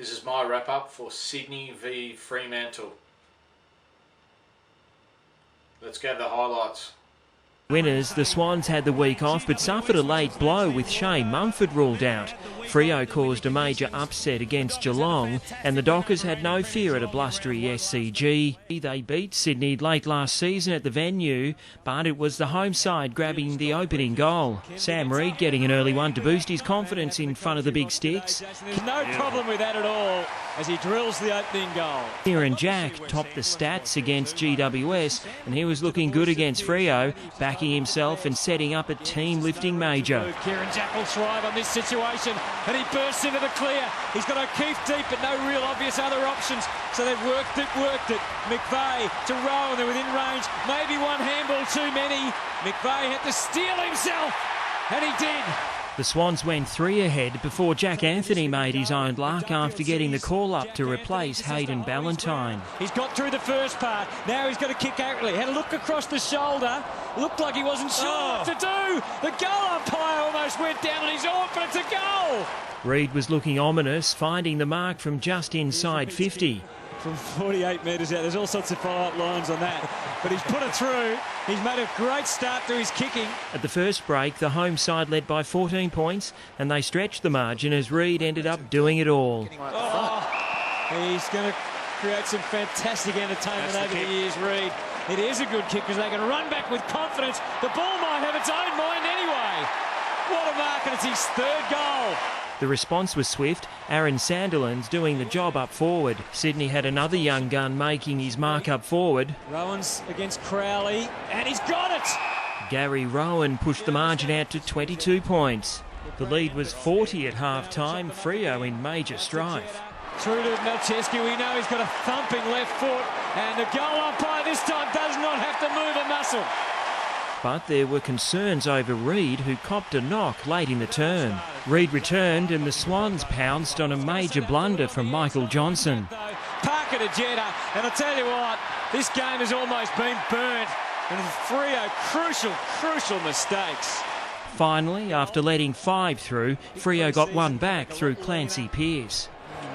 This is my wrap-up for Sydney v Fremantle. Let's get the highlights. Winners, the Swans had the week off but suffered a late blow with Shane Mumford ruled out. Freo caused a major upset against Geelong and the Dockers had no fear at a blustery SCG. They beat Sydney late last season at the venue, but it was the home side grabbing the opening goal. Sam Reid getting an early one to boost his confidence in front of the big sticks. There's no problem with that at all as he drills the opening goal. Kieran Jack topped the stats against GWS and he was looking good against Freo, backing himself and setting up a team-lifting major. Kieran Jack will thrive on this situation and he bursts into the clear. He's got O'Keefe deep but no real obvious other options, so they've worked it. McVeigh to Rowan, they're within range, maybe one handball too many. McVeigh had to steal himself and he did. The Swans went 3 ahead before Jack Anthony made his own luck after getting the call-up to replace Hayden Ballantyne. He's got through the first part, now he's got to kick accurately. Had a look across the shoulder, looked like he wasn't sure what to do. The goal umpire almost went down on his arm, but it's a goal. Reid was looking ominous, finding the mark from just inside 50. From 48 metres out, there's all sorts of follow-up lines on that. But he's put it through. He's made a great start to his kicking. At the first break, the home side led by 14 points and they stretched the margin as Reid ended up doing it all. He's going to create some fantastic entertainment over the years, Reid. It is a good kick because they can run back with confidence. The ball might have its own mind anyway. What a mark, and it's his third goal. The response was swift. Aaron Sandilands doing the job up forward. Sydney had another young gun making his mark up forward. Rowan's against Crowley, and he's got it! Gary Rowan pushed the margin out to 22 points. The lead was 40 at half-time, Freo in major strife. Through to Malcheski, we know he's got a thumping left foot, and the goal umpire this time does not have to move a muscle. But there were concerns over Reid, who copped a knock late in the turn. Reid returned and the Swans pounced on a major blunder from Michael Johnson. Parker to Jetta, and I'll tell you what, this game has almost been burnt, and Freo crucial mistakes. Finally, after letting 5 through, Freo got one back through Clancy Pearce.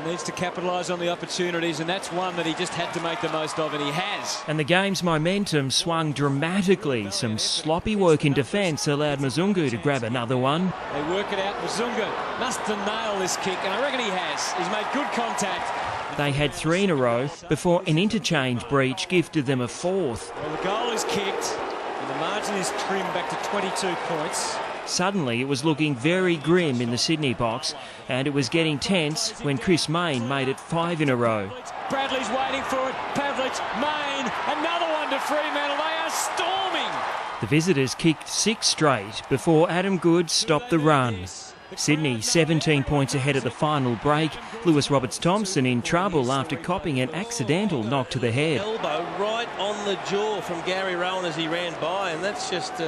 He needs to capitalise on the opportunities, and that's one that he just had to make the most of, and he has. And the game's momentum swung dramatically. Some sloppy work in defence allowed Mzungu to grab another one. They work it out. Mzungu must nail this kick, and I reckon he has. He's made good contact. They had 3 in a row before an interchange breach gifted them a 4th. Well, the goal is kicked, and the margin is trimmed back to 22 points. Suddenly it was looking very grim in the Sydney box and it was getting tense when Chris Mayne made it 5 in a row. Bradley's waiting for it, Pavlich, Mayne, another one to Fremantle, they are storming! The visitors kicked 6 straight before Adam Good stopped the run. Sydney 17 points ahead at the final break. Lewis Roberts-Thompson in trouble after copping an accidental knock to the head. Elbow right on the jaw from Gary Rowan as he ran by, and that's just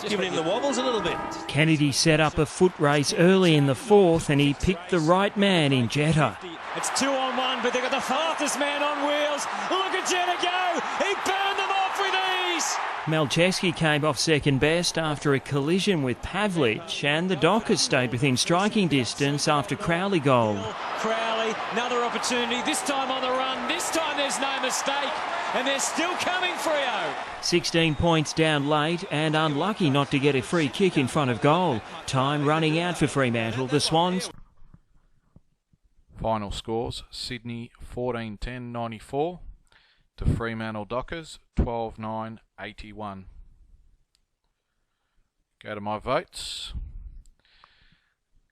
giving him the wobbles a little bit. Kennedy set up a foot race early in the 4th and he picked the right man in Jetta. It's 2 on 1, but they've got the fastest man on wheels. Look at Jetta go! He burned them off with ease! Malcheski came off second best after a collision with Pavlich and the Dockers stayed within striking distance after Crowley goal. Crowley, another opportunity, this time on the run, this time there's no mistake, and they're still coming, Freo. 16 points down late and unlucky not to get a free kick in front of goal. Time running out for Fremantle. The Swans. Final scores: Sydney 14-10-94 to Fremantle Dockers 12-9-81. Go to my votes.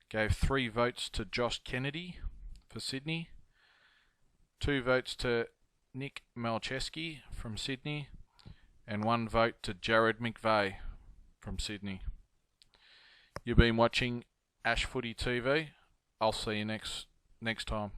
Gave 3 votes to Josh Kennedy for Sydney, 2 votes to Nick Malcheski from Sydney, and 1 vote to Jared McVeigh from Sydney. You've been watching Ash Footy TV. I'll see you next time.